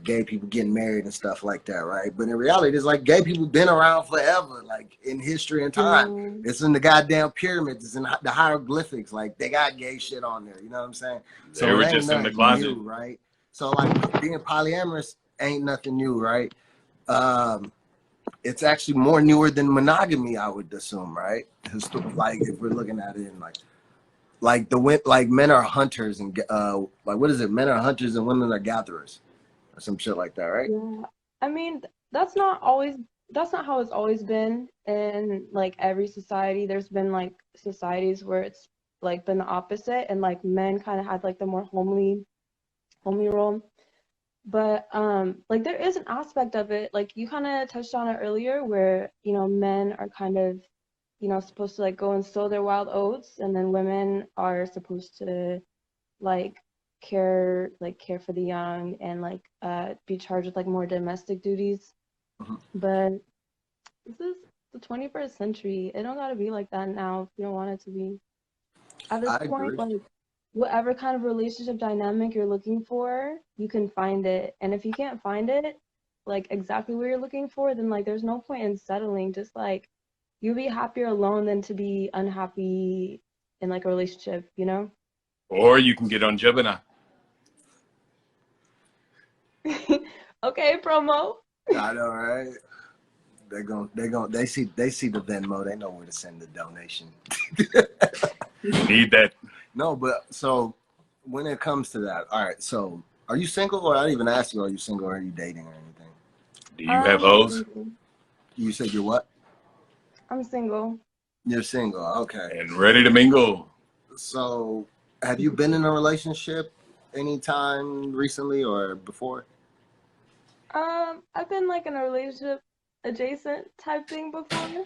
gay people getting married and stuff like that, right? But in reality, it's like gay people been around forever, like in history and time. It's in the goddamn pyramids, it's in the hieroglyphics. Like they got gay shit on there. You know what I'm saying? So They were it ain't just in the nothing closet. new, right? So like being polyamorous ain't nothing new, right? It's actually more newer than monogamy, I would assume, right? Like if we're looking at it in like men are hunters and like what is it? Men are hunters and women are gatherers, or some shit like that, right? Yeah. I mean, that's not how it's always been in like every society. There's been like societies where it's like been the opposite and like men kind of had like the more homely role. But like there is an aspect of it, like you kind of touched on it earlier, where men are kind of supposed to like go and sow their wild oats, and then women are supposed to like care for the young and like be charged with like more domestic duties. But this is the 21st century. It don't gotta be like that now if you don't want it to be. At this I point, agree. like whatever kind of relationship dynamic you're looking for, you can find it. And if you can't find it, like exactly what you're looking for, then like there's no point in settling. Just like you'll be happier alone than to be unhappy in like a relationship, you know? Or you can get on Gemini. Okay, promo. I know, right? They see the Venmo. They know where to send the donation. You need that. No, but so when it comes to that, all right. So are you single, or I didn't even ask you, are you single or are you dating or anything? Do you have hoes? You said you're what? I'm single. You're single. Okay. And ready to mingle. So have you been in a relationship anytime recently or before? I've been like in a relationship adjacent type thing before,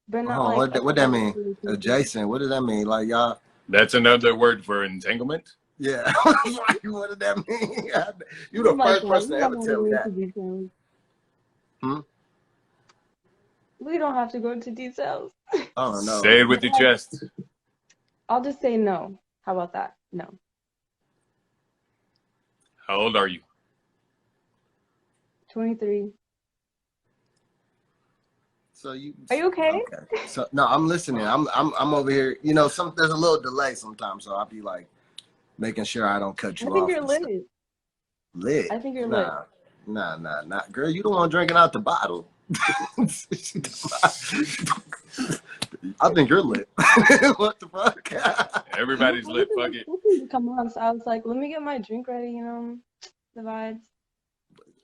but not Oh, like a what that mean? relationship. Adjacent. What does that mean? Like y'all? That's another word for entanglement. Yeah. Like, what did that mean? You the first person to ever tell me that. Details. Hmm? We don't have to go into details. Oh no. Say it with your chest. I'll just say no. How about that? No. How old are you? 23. So you Are you okay? Okay. So no, I'm listening. I'm over here. You know, there's a little delay sometimes, so I'll be like making sure I don't cut you I think off. you're lit. Lit. I think you're lit. Nah. Girl, you don't want drinking out the bottle. I think you're lit. What the fuck? Everybody's lit. Fuck it. Come on. So I was like, let me get my drink ready, the vibes.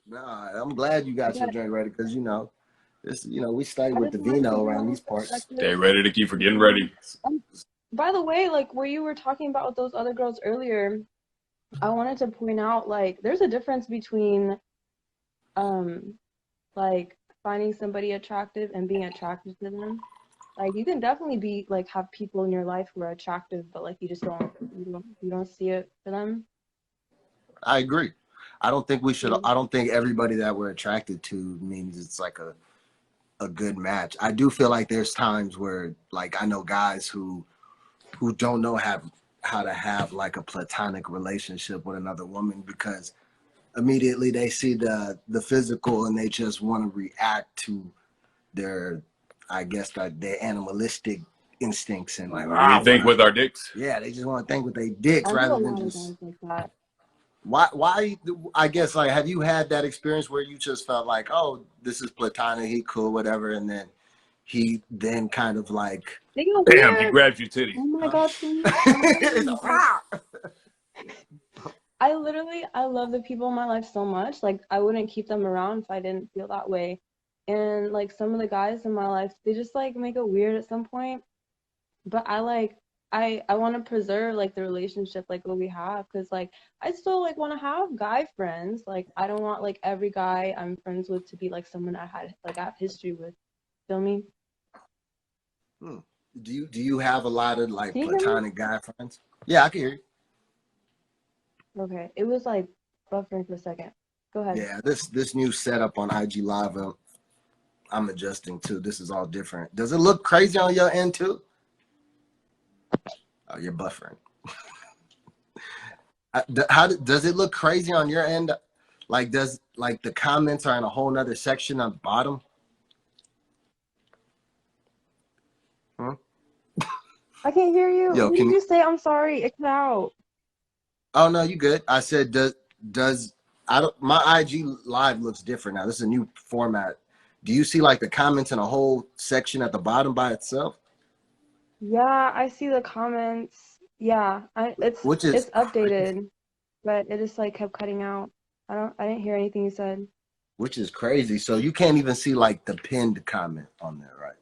Nah, I'm glad you got your drink ready because we stay with the vino around these parts. Stay ready to keep for getting ready. By the way, like where you were talking about with those other girls earlier, I wanted to point out like there's a difference between like finding somebody attractive and being attracted to them. Like you can definitely be like have people in your life who are attractive, but like you just don't see it for them. I agree. I don't think we should. I don't think everybody that we're attracted to means it's like a good match. I do feel like there's times where like I know guys who don't know how to have like a platonic relationship with another woman because immediately they see the physical and they just want to react to their, I guess, like their animalistic instincts and like We think with our dicks. Yeah, they just want to think with their dicks I rather know a than lot of just. guys like that. Why? I guess like have you had that experience where you just felt like, oh, this is platonic, he cool, whatever, and then he then kind of like. They go Damn, he weird. grabs your titty. Oh my god, please. I love the people in my life so much. Like I wouldn't keep them around if I didn't feel that way. And like some of the guys in my life, they just like make it weird at some point. But I want to preserve like the relationship like what we have because like I still like want to have guy friends. Like I don't want like every guy I'm friends with to be like someone I have history with. Feel me? Do you have a lot of like Can you hear me? platonic guy friends? Yeah, I can hear you. Okay, it was like buffering for a second. Go ahead. Yeah, this new setup on IG Live, I'm adjusting to. This is all different. Does it look crazy on your end too? Oh, you're buffering. Does it look crazy on your end? Like, does like the comments are in a whole nother section on the bottom? Huh? I can't hear you. Yo, What did you say? I'm sorry. It cut out. Oh no, you good. I said does I don't my IG live looks different now. This is a new format. Do you see like the comments in a whole section at the bottom by itself? Yeah, I see the comments. Yeah, it's Which is updated, but it just like kept cutting out. I didn't hear anything you said. which is crazy. So you can't even see like the pinned comment on there, right?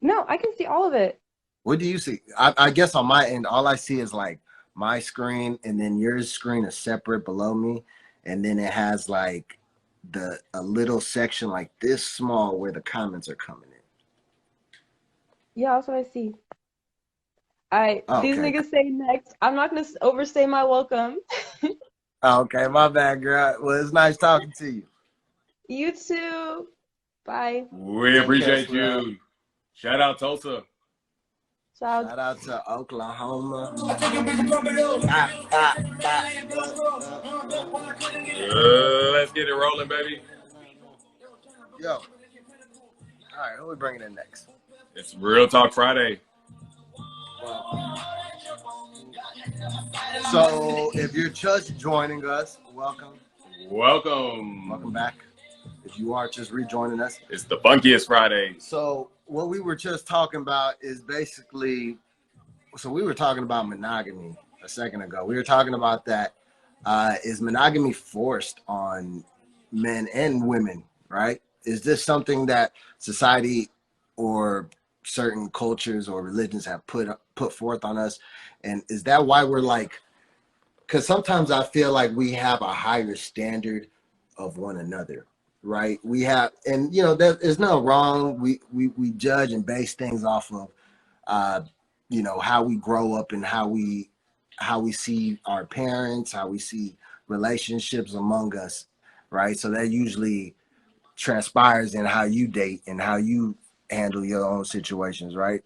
No, I can see all of it. What do you see? I guess on my end, all I see is like my screen, and then your screen is separate below me, and then it has like a little section like this small where the comments are coming in. Yeah, that's what I see. All right, these Okay. niggas say next. I'm not gonna overstay my welcome. Okay, my bad, girl. Well, it's nice talking to you. You too. Bye. We appreciate Take care, you. Shout out Tulsa. Ciao. Shout out to Oklahoma. Let's get it rolling, baby. Yo. All right, who are we bringing in next? It's Real Talk Friday. So, if you're just joining us, welcome. Welcome. Welcome back. If you are just rejoining us, It's the funkiest Friday. So, what we were just talking about is basically, so we were talking about monogamy a second ago. We were talking about that. Is monogamy forced on men and women, right? Is this something that society or certain cultures or religions have put forth on us? And is that why we're like, because sometimes I feel like we have a higher standard of one another, right? We have, and you know, there's no wrong. We judge and base things off of, you know, how we grow up and how we see our parents, how we see relationships among us, right? So that usually transpires in how you date and how you handle your own situations, right?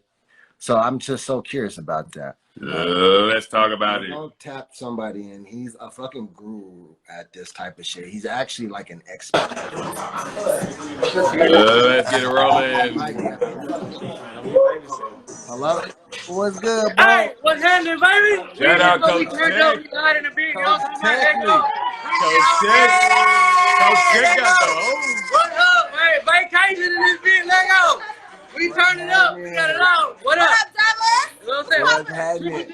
So I'm just so curious about that. Let's talk about it. Don't tap somebody in. He's a fucking guru at this type of shit. He's actually like an expert. Let's get it rolling. Hello? What's good, bro? Hey, what's happening, baby? Shout out Coach Tech. We got in the beat. Coach Tech. Coach Tech. Coach Tech got the hose. What's up? Hey, vacation in this bitch. Let go. We turn it up. We got it out. What up? You know what I'm saying? What's happening? What's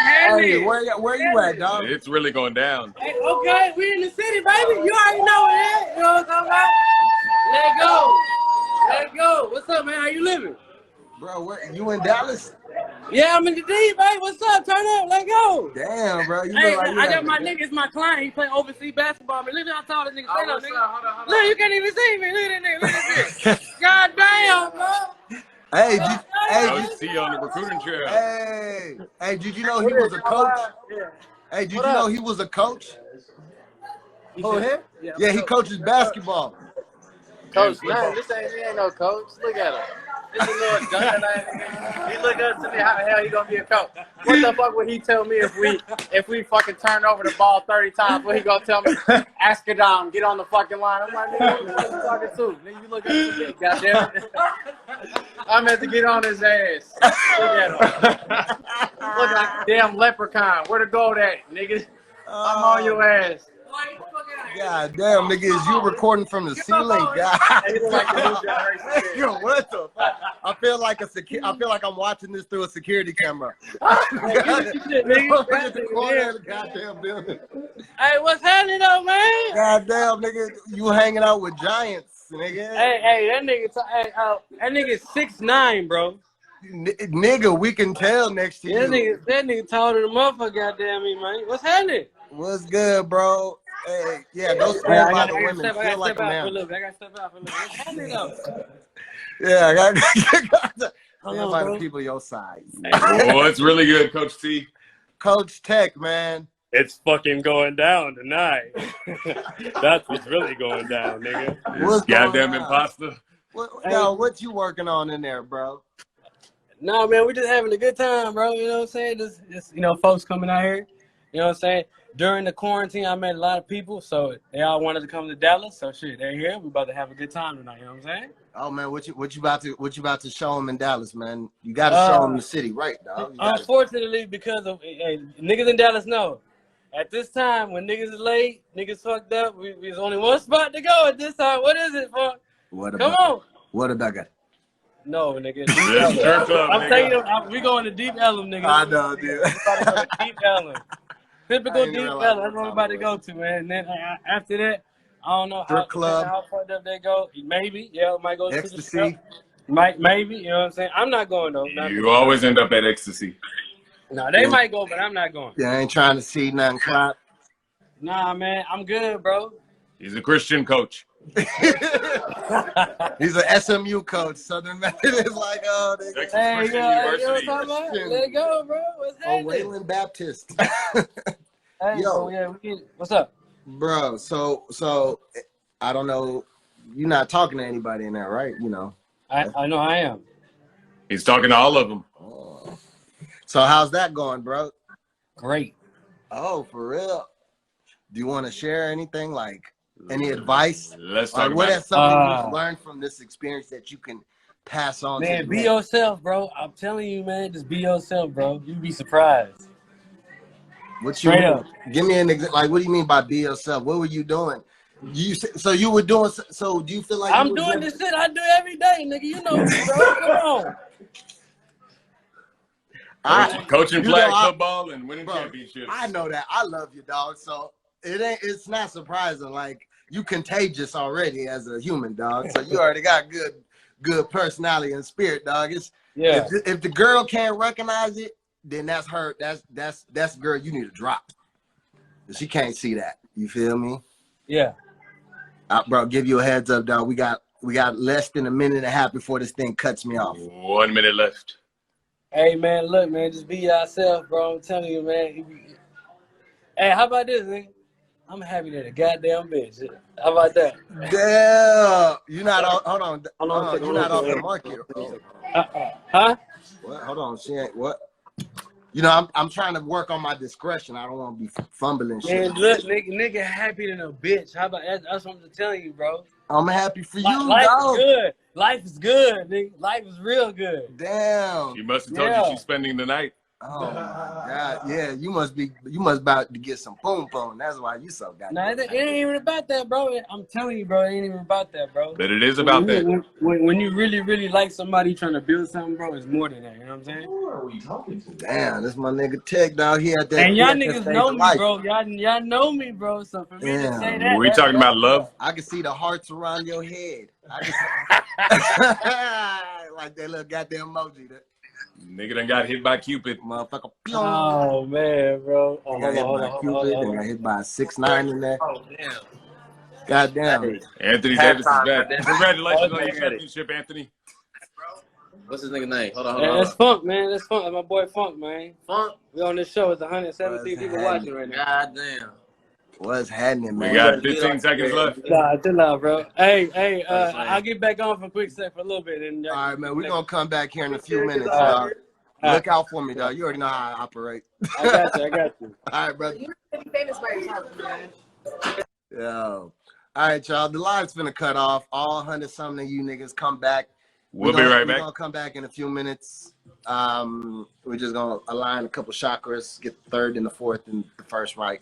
Hey, happening? where you at, dog? It's really going down. Hey, okay, we in the city, baby. You already know it is. You know what I'm talking about? Let go. Let go. What's up, man? How you living? Bro, where you in Dallas? Yeah, I'm in the D, baby. What's up? Turn up. Let go. Damn, bro. You look Hey, like you I at got my the- nigga. It's my client. He play overseas basketball. Man, look at how tall this nigga. Stand up, nigga. Hold on. Look, you can't even see me. Look at that nigga. Look at this. God damn, bro. Hey, Coach T on the recruiting trail. hey, did you know he was a coach? Hey, did you know he was a coach? Oh, him? Yeah, he coaches basketball. Coach, man, he ain't no coach. Look at him. This is a little dunker nigga. He look up to me. How the hell he gonna be a coach? What the fuck would he tell me if we fucking turn over the ball 30 times? What he gonna tell me? Ask it down. Get on the fucking line. I'm like, nigga, who you talking to? Nigga, you look up to me. Goddamn it. I meant to get on his ass. Look at him. Look like a damn leprechaun. Where the gold at, nigga? I'm on your ass. God damn, nigga, is you recording from the ceiling? God. Yo, what the fuck? I feel like I'm watching this through a security camera. Goddamn building. Hey, what's happening though, man? Goddamn, nigga, you hanging out with giants, nigga. Hey, that nigga 6'9", bro. Nigga, we can tell next to you. That nigga taller than a motherfucker, goddamn me, man. What's happening? What's good, bro? Hey, yeah, don't stand by the women. Feel like a man. I gotta step out for a little bit. What's happening though? Yeah, I got stand on, by bro. the people your size. Oh, it's really good, Coach T. Coach Tech, man. It's fucking going down tonight. That's what's really going down, nigga. What's Goddamn going on? imposter. What you working on in there, bro? No, man, we just having a good time, bro. You know what I'm saying? Just folks coming out here. You know what I'm saying? During the quarantine, I met a lot of people, so they all wanted to come to Dallas. So shit, they're here. We about to have a good time tonight. You know what I'm saying? Oh man, what you about to show them in Dallas, man? You got to show them the city, right, dog? Unfortunately, because of niggas in Dallas know. At this time, when niggas is late, niggas fucked up, there's only one spot to go at this time. What is it, fuck? Come on. What about that? No, nigga. This strip club, I'm nigga. telling you, we going to Deep Ellum, nigga. I know, dude. We about to go to Deep Ellum. Typical Deep Ellum. That's what we're about to go to, man. And then after that, I don't know how fucked up they go. Maybe, yeah, might go Ecstasy. to the strip. Maybe, you know what I'm saying? I'm not going though. You always end up at ecstasy. No, they might go, but I'm not going. Yeah, I ain't trying to see nothing clap. Nah, man, I'm good, bro. He's a Christian coach. He's an SMU coach. Southern Methodist, like, oh, they Texas Hey, Christian yo, University. let go, bro. What's happening? Wayland Baptist. Hey, Yo. yeah, what's up? Bro, so I don't know. You're not talking to anybody in there, right? You know. I know I am. He's talking to all of them. Oh. So how's that going, bro? Great. Oh, for real? Do you want to share anything, like any advice? Let's talk what about is something you've learned from this experience that you can pass on? Man, be yourself, bro. I'm telling you, man, just be yourself, bro. You'd be surprised. What you mean? Give me an example. Like, what do you mean by be yourself? What were you doing? You were doing. So do you feel like I'm doing this shit I do every day, nigga? You know me, bro. Come on. Coaching flag football and winning championships. I know that. I love you, dog. So it's not surprising. Like, you contagious already as a human, dog. So you already got good personality and spirit, dog. If the girl can't recognize it, then that's her. That's the girl you need to drop. She can't see that. You feel me? Yeah. Bro, give you a heads up, dog. We got less than a minute and a half before this thing cuts me off. 1 minute left. Hey, man, look, man, just be yourself, bro. I'm telling you, man. Hey, how about this, nigga? I'm happy that a goddamn bitch. How about that? Damn. You're not hold on. You're not off the market. Huh? What? Hold on. She ain't what? You know, I'm trying to work on my discretion. I don't want to be fumbling shit. Man, look, nigga happy than a bitch. How about that? That's what I'm telling you, bro. I'm happy for you, Life dog. is good. Life is good, nigga. Life is real good. Damn. She must have told you she's spending the night. Oh my God. Yeah, you must about to get some boom boom. That's why you so goddamn. Nah, it ain't even about that, bro. I'm telling you, bro, it ain't even about that, bro. But it is about that. When you really, really like somebody trying to build something, bro, it's more than that. You know what I'm saying? Who are we talking to? Damn, this my nigga Tech, dog. He had that. And y'all niggas know me, bro. Y'all know me, bro. So for me to say that, we talking about love? I can see the hearts around your head. I can see like that little goddamn emoji. Nigga done got hit by Cupid. Motherfucker. Oh, man, bro. Oh, hold on. Got hit by a 6'9" in there. Oh, damn. Goddamn. Anthony Davis is back. Congratulations on your championship, Anthony. What's his nigga name? Hold on. That's Funk, man. That's Funk. That's my boy Funk, man. Funk? We on this show. It's 117 people watching right now. Goddamn. What's happening, man? We got 15 seconds left. Nah, chill out, bro. Hey, I'll get back on for a quick sec for a little bit. And all right, man. We're gonna come back here in a few minutes, dog. Look out for me, dog. You already know how I operate. I got you. All right, brother. You're gonna be famous by yourself, man. Yo. All right, y'all. The live's finna cut off. All 100-something of you niggas come back. We'll be right back. We're gonna come back in a few minutes. We're just gonna align a couple chakras, get the third and the fourth and the first right.